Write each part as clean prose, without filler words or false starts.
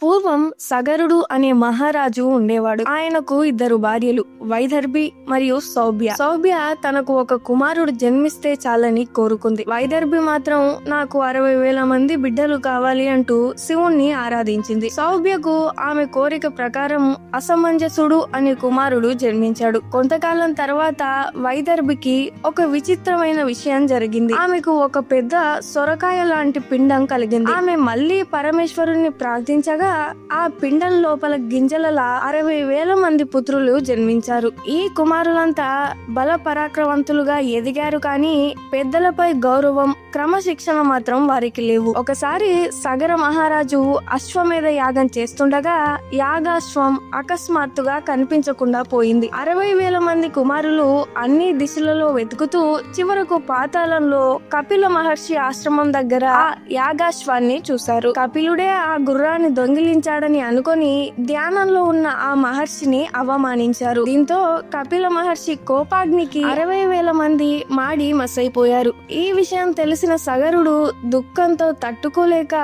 పూర్వం సగరుడు అనే మహారాజు ఉండేవాడు. ఆయనకు ఇద్దరు భార్యలు, వైదర్భి మరియు సౌభ్య. సౌభ్య తనకు ఒక కుమారుడు జన్మిస్తే చాలని కోరుకుంది. వైదర్భి మాత్రం నాకు 60,000 మంది బిడ్డలు కావాలి అంటూ శివుణ్ణి ఆరాధించింది. సౌభ్యకు ఆమె కోరిక ప్రకారం అసమంజసుడు అనే కుమారుడు జన్మించాడు. కొంతకాలం తర్వాత వైదర్భికి ఒక విచిత్రమైన విషయం జరిగింది. ఆమెకు ఒక పెద్ద సొరకాయ లాంటి పిండం కలిగింది. ఆమె మళ్లీ పరమేశ్వరుణ్ణి ప్రార్థించగా ఆ పిండం లోపల గింజలలా 60,000 మంది పుత్రులు జన్మించారు. ఈ కుమారులంతా బల పరాక్రమవంతులుగా ఎదిగారు, కానీ పెద్దలపై గౌరవం, క్రమశిక్షణ మాత్రం వారికి లేవు. ఒకసారి సగర మహారాజు అశ్వమేధ యాగం చేస్తుండగా యాగాశ్వం అకస్మాత్తుగా కనిపించకుండా పోయింది. 60,000 మంది కుమారులు అన్ని దిశలలో వెతుకుతూ చివరకు పాతాళంలో కపిల మహర్షి ఆశ్రమం దగ్గర ఆ యాగాశ్వాన్ని చూశారు. కపిలుడే ఆ గుర్రాన్ని దొంగిలించాడని అనుకొని ధ్యానంలో ఉన్న ఆ మహర్షిని అవమానించారు. దీంతో కపిల మహర్షి కోపాగ్నికి 60,000 మంది మాడి మసైపోయారు. ఈ విషయం తెలిసిన సగరుడు దుఃఖంతో తట్టుకోలేక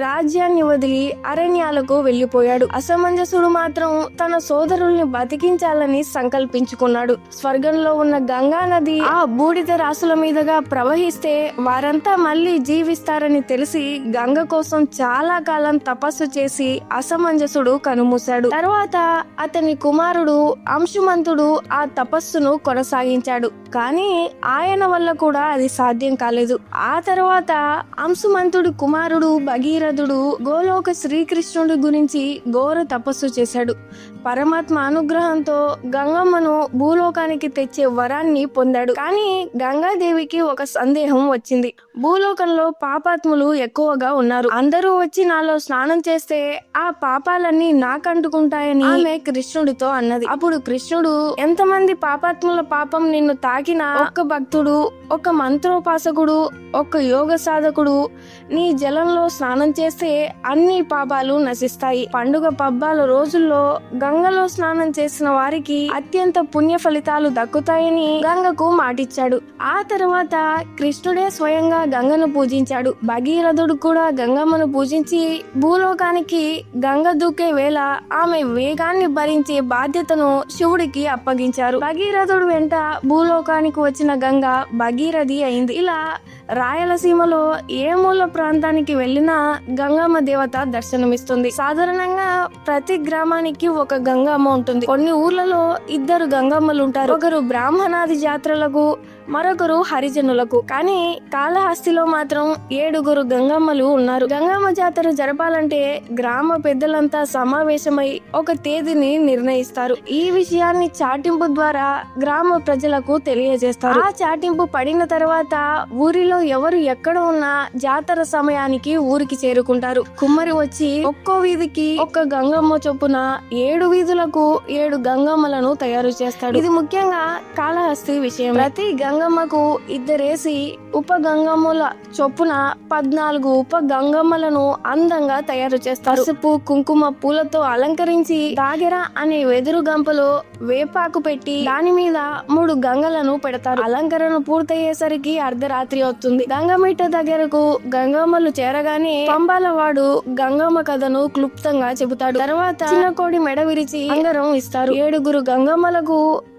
రాజ్యాన్ని వదిలి అరణ్యాలకు వెళ్లిపోయాడు. అసమంజసుడు మాత్రం తన సోదరుల్ని బతికించాలని సంకల్పించుకున్నాడు. స్వర్గంలో ఉన్న గంగా నది ఆ బూడిద రాసుల మీదుగా ప్రవహిస్తే వారంతా మళ్లీ జీవిస్తారని తెలిసి గంగ కోసం చాలా కాలం తపస్సు చేసి అసమంజసుడు కనుమూశాడు. తర్వాత అతని కుమారుడు అంశుమంతుడు ఆ తపస్సును కొనసాగించాడు. కానీ ఆయన వల్ల కూడా అది సాధ్యం కాలేదు. ఆ తర్వాత అంశుమంతుడి కుమారుడు భగీరథుడు గోలోక శ్రీకృష్ణుడి గురించి ఘోర తపస్సు చేశాడు. పరమాత్మ అనుగ్రహంతో గంగమ్మను భూలోకానికి తెచ్చే వరాన్ని పొందాడు. కానీ గంగాదేవికి ఒక సందేహం వచ్చింది. భూలోకంలో పాపాత్ములు ఎక్కువగా ఉన్నారు. అందరూ వచ్చి నాలో స్నానం చేస్తే ఆ పాపాలన్నీ నాకంటుకుంటాయని ఆమె కృష్ణుడితో అన్నది. అప్పుడు కృష్ణుడు, ఎంతమంది పాపాత్ముల పాపం నిన్ను తాకినా ఒక్క భక్తుడు, ఒక మంత్రోపాసకుడు, ఒక యోగ సాధకుడు నీ జలంలో స్నానం చేస్తే అన్ని పాపాలు నశిస్తాయి. పండుగ పబ్బాల రోజుల్లో గంగలో స్నానం చేసిన వారికి అత్యంత పుణ్య ఫలితాలు దక్కుతాయని గంగకు మాటిచ్చాడు. ఆ తర్వాత కృష్ణుడే స్వయంగా గంగను పూజించాడు. భగీరథుడు కూడా గంగమ్మను పూజించి భూలోకానికి గంగ దూకే వేళ ఆమె వేగాన్ని భరించే బాధ్యతను శివుడికి అప్పగించారు. భగీరథుడు వెంట భూలోకానికి వచ్చిన గంగ భగీరథి అయింది. ఇలా రాయలసీమలో ఏ మూల ప్రాంతానికి వెళ్లినా గంగమ్మ దేవత దర్శనమిస్తుంది. సాధారణంగా ప్రతి గ్రామానికి ఒక గంగమ్మ ఉంటుంది. కొన్ని ఊర్లలో 2 గంగమ్మలు ఉంటారు. ఒకరు బ్రాహ్మణాది జాతరలకు, మరొకరు హరిజనులకు. కానీ కాళహస్తిలో మాత్రం 7 గంగమ్మలు ఉన్నారు. గంగమ్మ జాతర జరపాలంటే గ్రామ పెద్దలంతా సమావేశమై ఒక తేదీని నిర్ణయిస్తారు. ఈ విషయాన్ని చాటింపు ద్వారా గ్రామ ప్రజలకు తెలియజేస్తారు. ఆ చాటింపు పడిన తర్వాత ఊరిలో ఎవరు ఎక్కడ ఉన్నా జాతర సమయానికి ఊరికి చేరుకుంటారు. కుమ్మరి వచ్చి ఒక్కో వీధికి ఒక్క గంగమ్మ చొప్పున 7 వీధులకు 7 గంగమ్మలను తయారు చేస్తాడు. ఇది ముఖ్యంగా కాళహస్తి విషయం. ప్రతి గంగమ్మకు 2 ఉప గంగమ్మల చొప్పున 14 ఉప గంగమ్మలను అందంగా తయారు చేస్తారు. పసుపు, కుంకుమ పూలతో అలంకరించి దాగెర అనే వెదురు గంపలో వేపాకు పెట్టి దాని మీద 3 గంగలను పెడతారు. అలంకరణ పూర్తయ్యేసరికి అర్ధరాత్రి అవుతుంది. గంగమిట్ట దగ్గరకు గంగమ్మలు చేరగానే పంబాలవాడు గంగమ్మ కథను క్లుప్తంగా చెబుతాడు. తర్వాత చిన్న కోడి మెడ విరిచి అంగరం ఇస్తారు. 7 గంగమ్మలకు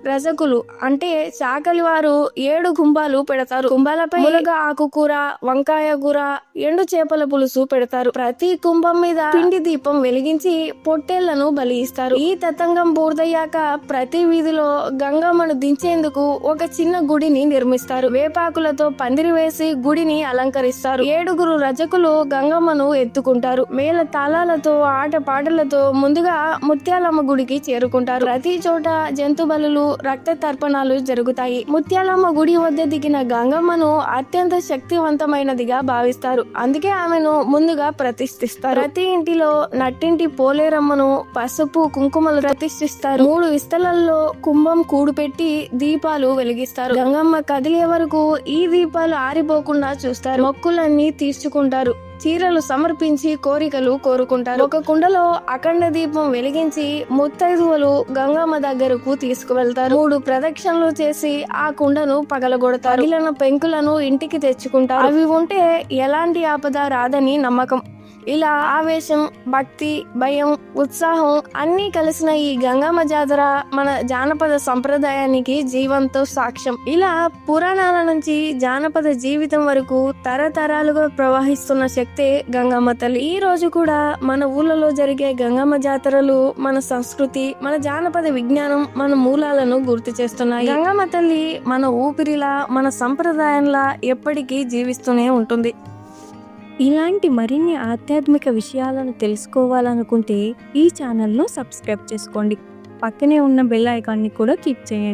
రజకులు అంటే చాకలి వారు 7 కుంభాలు పెడతారు. కుంభాలపై ములగ ఆకుకూర, వంకాయ కూర, ఎండు చేపల పులుసు పెడతారు. ప్రతి కుంభం మీద పిండి దీపం వెలిగించి పొట్టేళ్లను బలి ఇస్తారు. ఈ తతంగం పూర్తయ్యాక ప్రతి వీధిలో గంగమ్మను దించేందుకు ఒక చిన్న గుడిని నిర్మిస్తారు. వేపాకులతో పందిరి వేసి గుడిని అలంకరిస్తారు. 7 రజకులు గంగమ్మను ఎత్తుకుంటారు. మేళ తాళాలతో, ఆట పాటలతో ముందుగా ముత్యాలమ్మ గుడికి చేరుకుంటారు. ప్రతి చోట జంతు బలులు, రక్త తర్పణాలు జరుగుతాయి. ముత్యాలమ్మ గుడి వద్ద దిగిన గంగమ్మను అత్యంత శక్తివంతమైనదిగా భావిస్తారు. అందుకే ఆమెను ముందుగా ప్రతిష్ఠిస్తారు. ప్రతి ఇంటిలో నట్టింటి పోలేరమ్మను పసుపు, కుంకుమలు ప్రతిష్ఠిస్తారు. 3 విస్తలల్లో కుంభం కూడు పెట్టి దీపాలు వెలిగిస్తారు. గంగమ్మ కదిలే వరకు ఈ దీపాలు ఆరిపోకుండా చూస్తారు. మొక్కులన్నీ తీర్చుకుంటారు. చీరలు సమర్పించి కోరికలు కోరుకుంటారు. ఒక కుండలో అఖండ దీపం వెలిగించి ముత్తైదువులు గంగమ్మ దగ్గరకు తీసుకువెళ్తారు. 3 ప్రదక్షిణలు చేసి ఆ కుండను పగలగొడతారు. మిగిలిన పెంకులను ఇంటికి తెచ్చుకుంటారు. అవి ఉంటే ఎలాంటి ఆపద రాదని నమ్మకం. ఇలా ఆవేశం, భక్తి, భయం, ఉత్సాహం అన్నీ కలిసిన ఈ గంగమ్మ జాతర మన జానపద సంప్రదాయానికి జీవంతో సాక్ష్యం. ఇలా పురాణాల నుంచి జానపద జీవితం వరకు తరతరాలుగా ప్రవహిస్తున్న శక్తే గంగమ్మ తల్లి. ఈ రోజు కూడా మన ఊళ్ళలో జరిగే గంగమ్మ జాతరలు మన సంస్కృతి, మన జానపద విజ్ఞానం, మన మూలాలను గుర్తు చేస్తున్నాయి. గంగమ్మ తల్లి మన ఊపిరిలా, మన సంప్రదాయంలా ఎప్పటికీ జీవిస్తూనే ఉంటుంది. ఇలాంటి మరిన్ని ఆధ్యాత్మిక విషయాలను తెలుసుకోవాలనుకుంటే ఈ ఛానల్ను సబ్స్క్రైబ్ చేసుకోండి. పక్కనే ఉన్న బెల్ ఐకాన్ని కూడా క్లిక్ చేయండి.